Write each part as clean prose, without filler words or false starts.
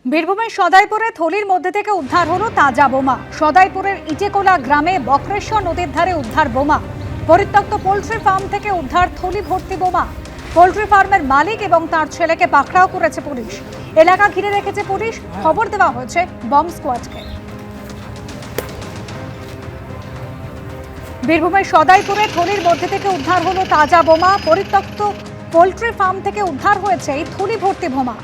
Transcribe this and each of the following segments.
বীরভূমের সদাইপুরে থলির মধ্যে থেকে উদ্ধার হলো তাজা বোমা। সদাইপুরের ইটেকোলা গ্রামে বক্রেশ্বর নদীর ধারে উদ্ধার বোমা। পরিত্যক্ত পোল্ট্রি ফার্ম থেকে উদ্ধার থলি ভর্তি বোমা। পোল্ট্রি ফার্মের মালিক এবং তার ছেলেকে পাকড়াও করেছে পুলিশ। এলাকা ঘিরে রেখেছে পুলিশ। খবর দেওয়া হয়েছে বম্ব স্কোয়াডকে। বীরভূমের সদাইপুরে থলির মধ্যে থেকে উদ্ধার হলো তাজা বোমা। পরিত্যক্ত পোল্ট্রি ফার্ম থেকে উদ্ধার হয়েছে এই থলি ভর্তি বোমা।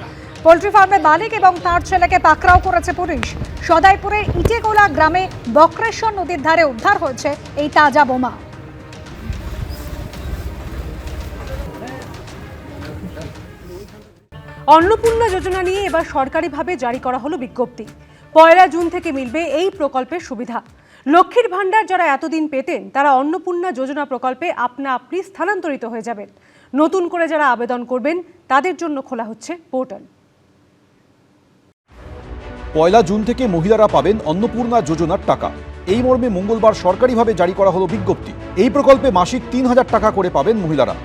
পোল্ট্রি ফার্মের মালিক এবং তার ছেলেকে পাকড়াও করেছে পুলিশ। সদাইপুরের ইটেকোলা গ্রামে বক্রেশ্বর নদীর ধারে উদ্ধার হয়েছে এই তাজা বোমা। অন্নপূর্ণা যোজনা নিয়ে এবার সরকারিভাবে জারি করা হলো বিজ্ঞপ্তি। 1 জুন থেকে মিলবে এই প্রকল্পের সুবিধা। লক্ষ্মীর ভাণ্ডার যারা এতদিন পেতেন তারা অন্নপূর্ণা যোজনা প্রকল্পে আপনা আপনি স্থানান্তরিত হয়ে যাবেন। নতুন করে যারা আবেদন করবেন তাদের জন্য খোলা হচ্ছে পোর্টাল। 1 জুন থেকে মহিলারা পাবেন অন্নপূর্ণা যোজনার টাকা। এই মর্মে মঙ্গলবার সরকারিভাবে জারি করা হলো বিজ্ঞপ্তি। এই প্রকল্পে মাসিক 3000 টাকা করে পাবেন মহিলারা।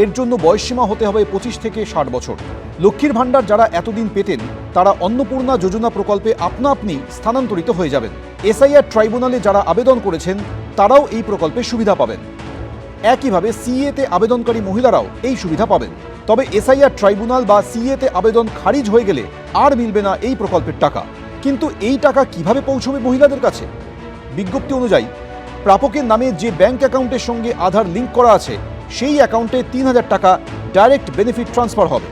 এর জন্য বয়সসীমা হতে হবে 25 থেকে 60 বছর। লক্ষ্মীর ভাণ্ডার যারা এতদিন পেতেন তারা অন্নপূর্ণা যোজনা প্রকল্পে আপনা আপনি স্থানান্তরিত হয়ে যাবেন। এসআইআর ট্রাইব্যুনালে যারা আবেদন করেছেন তারাও এই প্রকল্পে সুবিধা পাবেন। একইভাবে সিএতে আবেদনকারী মহিলারাও এই সুবিধা পাবেন। তবে এসআইআর ট্রাইব্যুনাল বা সিএতে আবেদন খারিজ হয়ে গেলে আর মিলবে না এই প্রকল্পের টাকা। কিন্তু এই টাকা কিভাবে পৌঁছবে মহিলাদের কাছে? বিজ্ঞপ্তি অনুযায়ী প্রাপকের নামে যে ব্যাংক অ্যাকাউন্টের সঙ্গে আধার লিঙ্ক করা আছে সেই অ্যাকাউন্টে 3000 টাকা ডাইরেক্ট বেনিফিট ট্রান্সফার হবে।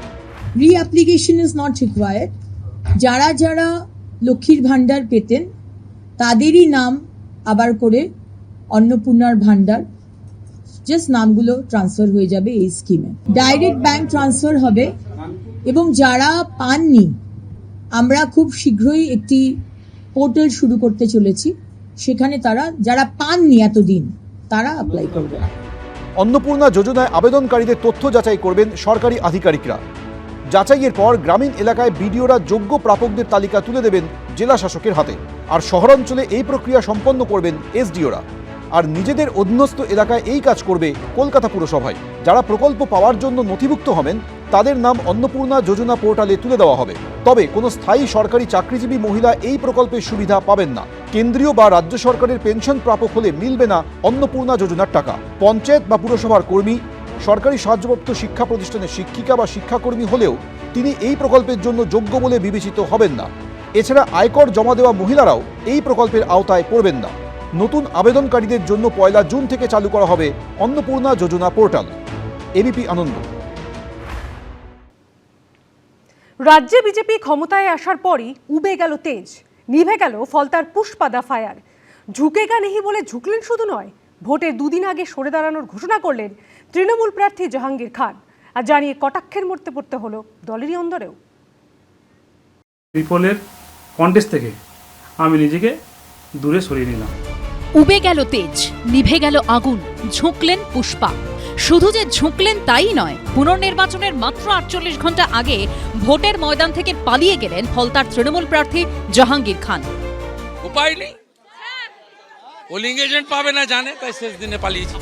রি-অ্যাপ্লিকেশন ইজ নট রিকোয়ার্ড। যারা যারা লক্ষ্মীর ভাণ্ডার পেতেন তাদেরই নাম আবার করে অন্নপূর্ণার ভাণ্ডার জাস্ট নামগুলো ট্রান্সফার হয়ে যাবে এই স্কিমে। ডাইরেক্ট ব্যাংক ট্রান্সফার হবে এবং যারা পাননি আমরা খুব শীঘ্রই একটি পোর্টাল শুরু করতে চলেছি। সেখানে তারা যারা পাননি এতদিন তারা অ্যাপ্লাই করবে। অন্নপূর্ণা যোজনায় আবেদনকারীদের তথ্য যাচাই করবেন সরকারি আধিকারিকরা। যাচাইয়ের পর গ্রামীণ এলাকায় বিডিওরা যোগ্য প্রাপকদের তালিকা তুলে দেবেন জেলা শাসকের হাতে। আর শহরাঞ্চলে এই প্রক্রিয়া সম্পন্ন করবেন এসডিওরা। আর নিজেদের অধীনস্থ এলাকায় এই কাজ করবে কলকাতা পুরসভায়। যারা প্রকল্প পাওয়ার জন্য নথিভুক্ত হবেন তাদের নাম অন্নপূর্ণা যোজনা পোর্টালে তুলে দেওয়া হবে। তবে কোনো স্থায়ী সরকারি চাকরিজীবী মহিলা এই প্রকল্পের সুবিধা পাবেন না। কেন্দ্রীয় বা রাজ্য সরকারের পেনশন প্রাপক হলে মিলবে না অন্নপূর্ণা যোজনার টাকা। পঞ্চায়েত বা পুরসভার কর্মী, সরকারি সাহায্যপ্রাপ্ত শিক্ষা প্রতিষ্ঠানের শিক্ষিকা বা শিক্ষাকর্মী হলেও তিনি এই প্রকল্পের জন্য যোগ্য বলে বিবেচিত হবেন না। এছাড়া আয়কর জমা দেওয়া মহিলারাও এই প্রকল্পের আওতায় পড়বেন না। নতুন আবেদনকারীদের জন্য 1 জুন থেকে চালু করা হবে অন্নপূর্ণা যোজনা পোর্টাল। এবিপি আনন্দ। রাজ্যে বিজেপি ক্ষমতায় আসার পরই উবে গেল তেজ, নিভে গেল ফলতার পুষ্পাদা ফায়ার। ঝুঁকেগা নেহি বলে ঝুঁকলেন শুধু নয়, ভোটের 2 দিন আগে সরে দাঁড়ানোর ঘোষণা করলেন তৃণমূল প্রার্থী জাহাঙ্গীর খান। আর জানিয়ে কটাক্ষের মধ্যে পড়তে হলো দলেরই অন্দরেও। রিপোলের কন্টেস্ট থেকে আমি নিজেকে দূরে সরিয়ে নিলাম। উবে গেল তেজ, নিভে গেল আগুন, ঝুঁকলেন পুষ্পা। শুধু যে ঝুঁকলেন তাই নয়, পুনর্নির্বাচনের মাত্র 48 ঘন্টা আগে ভোটের ময়দান থেকে পালিয়ে গেলেন ফলতার তৃণমূল প্রার্থী জাহাঙ্গীর খান। উপায় নেই, পোলিং এজেন্ট পাবে না জানে, তাই শেষ দিনে পালিয়েছি।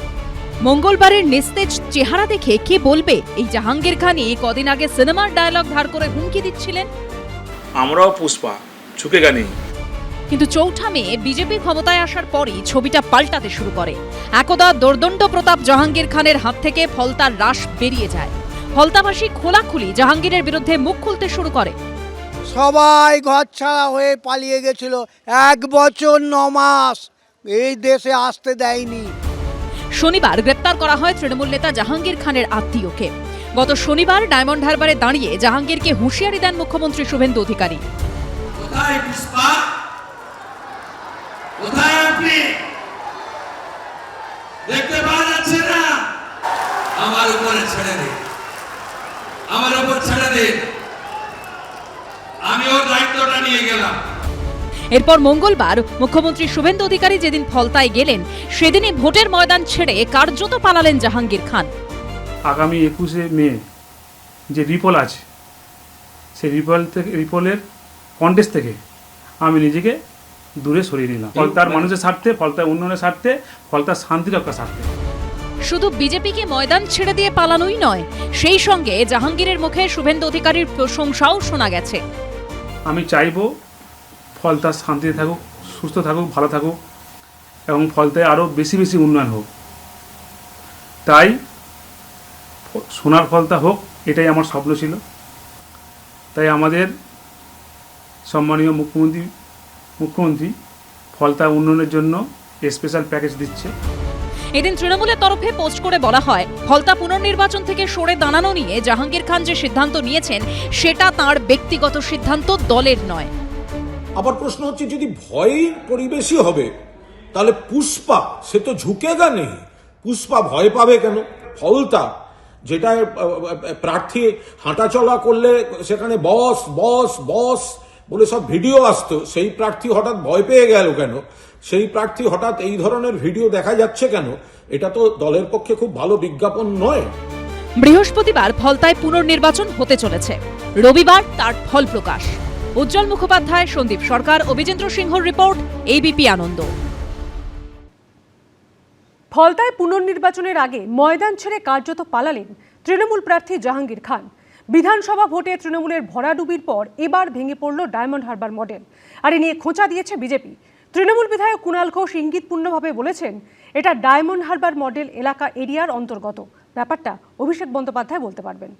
মঙ্গলবারের নিস্তেজ চেহারা দেখে কে বলবে এই জাহাঙ্গীর খানই কদিন আগে সিনেমার ডায়লগ ধার করে হুমকি দিচ্ছিলেন, আমরাও পুষ্পা, ঝুঁকেগা নেই। কিন্তু চৌঠা মে বিজেপি ক্ষমতায় আসার পরই ছবিটা পাল্টাতে শুরু করে। একদা দোর্দণ্ড প্রতাপ জাহাঙ্গীর খানের হাত থেকে ফলতার রাশ বেরিয়ে যায়। ফলতাবাসী খোলাখুলি জাহাঙ্গীরের বিরুদ্ধে মুখ খুলতে শুরু করে। সবাই ঘর ছাড়া হয়ে পালিয়ে গেছিল, 1 বছর 9 মাস এই দেশে আসতে দেয়নি। শনিবার গ্রেপ্তার করা হয় তৃণমূল নেতা জাহাঙ্গীর খানের আত্মীয়কে। গত শনিবার ডায়মন্ড হারবারে দাঁড়িয়ে জাহাঙ্গীরকে হুঁশিয়ারি দেন মুখ্যমন্ত্রী শুভেন্দু অধিকারী। কোথায় পুষ্পা, কোথায় আপনি? দেখতে পাওয়া যাচ্ছে না? আমার উপরে ছেড়ে দিন, আমার উপর ছেড়ে দিন, আমি ওর দায়িত্বটা নিয়ে গেলাম। এরপর মঙ্গলবার মুখ্যমন্ত্রী শুভেন্দু অধিকারী যেদিন ফলতায় গেলেন সেদিনই ভোটের ময়দান ছেড়ে কার্যত পালালেন জাহাঙ্গীর খান। আগামী 21 মে যে রিপোল আছে সেই রিপোলের কন্টেস্ট থেকে আমি নিজেকে দূরে সরিয়ে নিলাম। ফলতার মানুষের স্বার্থে, ফলতার উন্নয়নের স্বার্থে, ফলতার শান্তি রক্ষার স্বার্থে। শুধু বিজেপিকে ময়দান ছেড়ে দিয়ে পালানোই নয়, সেই সঙ্গে জাহাঙ্গীরের মুখে শুভেন্দু অধিকারীর প্রশংসাও শোনা গেছে। আমি চাইবো ফলতা শান্তিতে থাকুক, সুস্থ থাকুক, ভালো থাকুক এবং ফলতায় আরও বেশি বেশি উন্নয়ন হোক। তাই সোনার ফলতা হোক, এটাই আমার স্বপ্ন ছিল। তাই আমাদের সম্মানীয় মুখ্যমন্ত্রী ফলতা উন্নয়নের জন্য স্পেশাল প্যাকেজ দিচ্ছে। এদিন তৃণমূলের তরফে পোস্ট করে বলা হয়, ফলতা পুনর্নির্বাচন থেকে সরে দাঁড়ানো নিয়ে জাহাঙ্গীর খান যে সিদ্ধান্ত নিয়েছেন সেটা তার ব্যক্তিগত সিদ্ধান্ত, দলের নয়। আবার প্রশ্ন হচ্ছে, যদি ভয়ের পরিবেশই হবে তাহলে পুষ্পা সে তো ঝুঁকেগা নেই, পুষ্পা ভয় পাবে কেন? ফলতা যেটা প্রার্থী হাঁটাচলা করলে সেখানে বস বস বস বলে সব ভিডিও আসতো, সেই প্রার্থী হঠাৎ ভয় পেয়ে গেল কেন? সেই প্রার্থী হঠাৎ এই ধরনের ভিডিও দেখা যাচ্ছে কেন? এটা তো দলের পক্ষে খুব ভালো বিজ্ঞাপন নয়। বৃহস্পতিবার ফলতায় পুনর্নির্বাচন হতে চলেছে, রবিবার তার ফল প্রকাশ। উজ্জ্বল মুখোপাধ্যায়, সন্দীপ সরকার, অভিজেন্দ্র সিংহর রিপোর্ট, এবিপি আনন্দ। ফলতায় পুনর্নির্বাচনের আগে ময়দান ছেড়ে কার্যত পালালেন তৃণমূল প্রার্থী জাহাঙ্গীর খান। বিধানসভা ভোটে তৃণমূলের ভরাডুবির পর এবার ভেঙে পড়ল ডায়মন্ড হারবার মডেল, আর এ নিয়ে খোঁচা দিয়েছে বিজেপি। তৃণমূল বিধায়ক কুণাল ঘোষ ইঙ্গিতপূর্ণভাবে বলেছেন, এটা ডায়মন্ড হারবার মডেল এলাকা এরিয়ার অন্তর্গত। ব্যাপারটা অভিষেক বন্দ্যোপাধ্যায় বলতে পারবেন।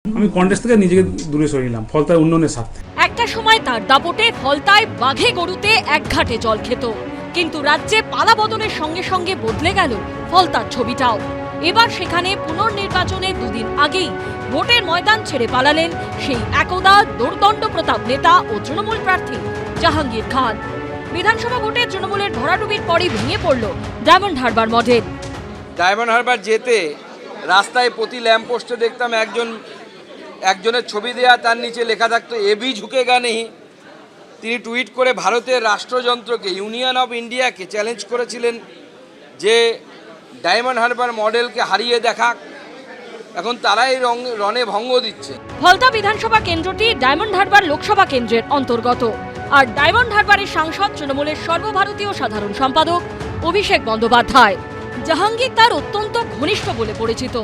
আমি কন্টেস্ট থেকে নিজেকে দূরে সরিয়ে নিলাম ফলতায় উন্নয়নের স্বার্থে। একটা সময় তার দাপটে ফলতায় বাঘে গরুতে এক ঘাটে জল খেত, কিন্তু রাজ্যে পালা বদলের সঙ্গে সঙ্গে বদলে গেল ফলতার ছবিটাও। এবার সেখানে পুনর্নির্বাচনের দুদিন আগেই ভোটের ময়দান ছেড়ে পালালেন সেই একদা দোর্দণ্ড প্রতাপ নেতা ও তৃণমূল প্রার্থী জাহাঙ্গীর খান। বিধানসভা ভোটে তৃণমূলের ভরাডুবির পরই ভেঙে পড়ল diamond Harbour model. Diamond Harbour যেতে রাস্তায় প্রতি ল্যাম্পপোস্টে দেখতাম একজনের ছবি দেয়া, তার নিচে লেখা থাকতো এবি ঝুঁকেগা নেই। তিনি টুইট করে ভারতের রাষ্ট্রযন্ত্রকে, ইউনিয়ন অফ ইন্ডিয়াকে চ্যালেঞ্জ করেছিলেন যে ডায়মন্ড হারবার মডেলকে হারিয়ে দেখা। এখন তারাই রণে ভঙ্গ দিচ্ছে। ফলতা বিধানসভা কেন্দ্রটি ডায়মন্ড হারবার লোকসভা কেন্দ্রের অন্তর্গত, আর ডায়মন্ড হারবারের সাংসদ তৃণমূলের সর্বভারতীয় সাধারণ সম্পাদক অভিষেক বন্দ্যোপাধ্যায়। জাহাঙ্গীর তার অত্যন্ত ঘনিষ্ঠ বলে পরিচিত।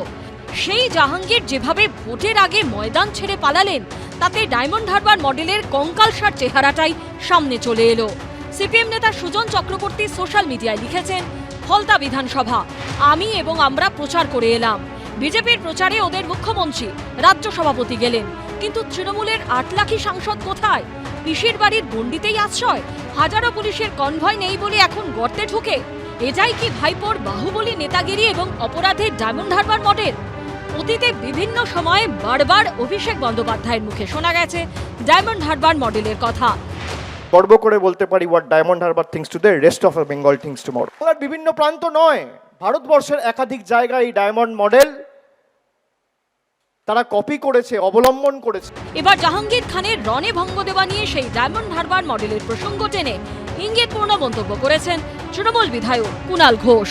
সেই জাহাঙ্গীর যেভাবে ভোটের আগে ময়দান ছেড়ে পালালেন, তাতে ডায়মন্ড হারবার মডেলের কঙ্কালসার চেহারাটাই সামনে চলে এলো। সিপিএম নেতা সুজন চক্রবর্তী সোশ্যাল মিডিয়ায় লিখেছেন, ফলতা বিধানসভা আমি এবং আমরা প্রচার করে এলাম। বিজেপির প্রচারে ওদের মুখ্যমন্ত্রী, রাজ্য সভাপতি গেলেন, কিন্তু তৃণমূলের 8 লাখি সাংসদ কোথায়? পিসির বাড়ির গণ্ডিতেই আশ্রয়, হাজারো পুলিশের কনভয় নেই বলে এখন গর্তে ঢুকে। এটাই কি ভাইপোর বাহুবলী নেতাগিরি এবং অপরাধের ডায়মন্ড হারবার মডেল? অতীতে বিভিন্ন সময়ে বারবার অভিষেক বন্দ্যোপাধ্যায়ের মুখে শোনা গেছে ডায়মন্ড হারবার মডেলের কথা। গর্ব করে বলতে পারি, what diamond Harbour things today, rest of Bengal things tomorrow. বাংলার বিভিন্ন প্রান্ত নয়, ভারতবর্ষের একাধিক জায়গায় এই ডায়মন্ড মডেল তারা কপি করেছে, অবলম্বন করেছে। এবার জাহাঙ্গীর খানের রণে ভঙ্গ দেওয়া নিয়ে সেই ডায়মন্ড হারবার মডেলের প্রসঙ্গ টেনে ইঙ্গিতপূর্ণ মন্তব্য করেছেন তৃণমূল বিধায়ক কুণাল ঘোষ।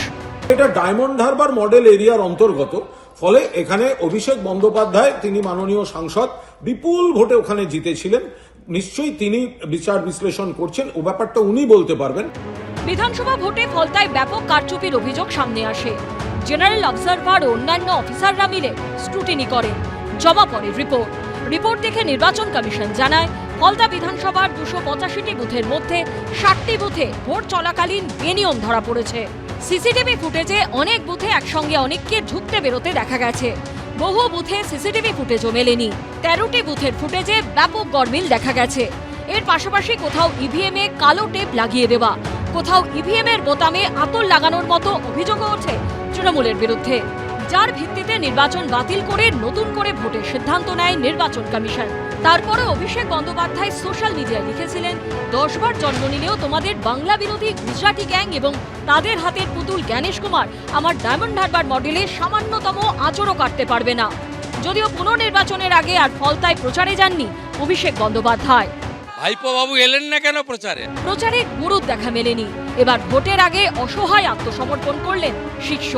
এটা ডায়মন্ড হারবার মডেল এরিয়ার অন্তর্গত, ফলে এখানে অভিষেক বন্দ্যোপাধ্যায়, তিনি মাননীয় সাংসদ, বিপুল ভোটে ওখানে জিতেছিলেন। নিশ্চয়ই তিনি বিচার বিশ্লেষণ করছেন, ও ব্যাপারটা উনি বলতে পারবেন। বিধানসভা ভোটে ফলতায় ব্যাপক কারচুপির অভিযোগ সামনে আসে। জেনারেল অবজারভার ও অন্যান্য অফিসাররা মিলে স্ক্রুটিনি করেন, জমা পড়ে রিপোর্ট দেখে নির্বাচন কমিশন জানায়, ফলতা বিধানসভার 285টি বুথের মধ্যে 60টি বুথে ভোট চলাকালীন বেনিয়ম ধরা পড়েছে। সিসিটিভি ফুটেজে অনেক বুথে একসঙ্গে অনেককে ঢুকতে বেরোতে দেখা গেছে। বহু বুথে সিসিটিভি ফুটেজও মেলেনি। 13টি বুথের ফুটেজে ব্যাপক গরমিল দেখা গেছে। এর পাশাপাশি কোথাও ইভিএমে কালো টেপ লাগিয়ে দেওয়া, কোথাও ইভিএমের বোতামে আতর লাগানোর মতো অভিযোগও ওঠে তৃণমূলের বিরুদ্ধে, যার ভিত্তিতে নির্বাচন বাতিল করে নতুন করে ভোটের সিদ্ধান্ত নেয় নির্বাচন কমিশন। তারপরে অভিষেক বন্দ্যোপাধ্যায় সোশ্যাল মিডিয়ায় লিখেছিলেন, 10 বার জন্ম নিলেও তোমাদের বাংলা বিরোধী গুজরাটি গ্যাং এবং তাদের হাতের পুতুল জ্ঞানেশ কুমার আমার ডায়মন্ড হারবার মডেলে সামান্যতম আঁচড়ও কাটতে পারবে না। যদিও পুনর্নির্বাচনের আগে আর ফলতায় প্রচারে যাননি অভিষেক বন্দ্যোপাধ্যায়। ভাইপো বাবু এলেন না কেন প্রচারে গুরুত্ব দেখা মেলেনি। এবার ভোটের আগে অসহায় আত্মসমর্পণ করলেন শীর্ষ।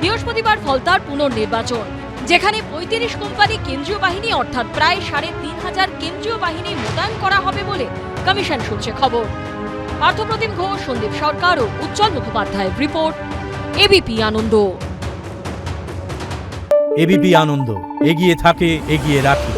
বৃহস্পতিবার ফলতার পুনর্নির্বাচন, যেখানে 35 কোম্পানি কেন্দ্রীয় বাহিনী অর্থাৎ প্রায় 3500 কেন্দ্রীয় বাহিনী মোতায়েন করা হবে বলে কমিশন সূত্রে খবর। পার্থপ্রতিম ঘোষ, সন্দীপ সরকার ও উজ্জ্বল মুখোপাধ্যায়ের রিপোর্ট, এবিপি আনন্দ। এবিপি আনন্দ, এগিয়ে থাকে, এগিয়ে রাখে।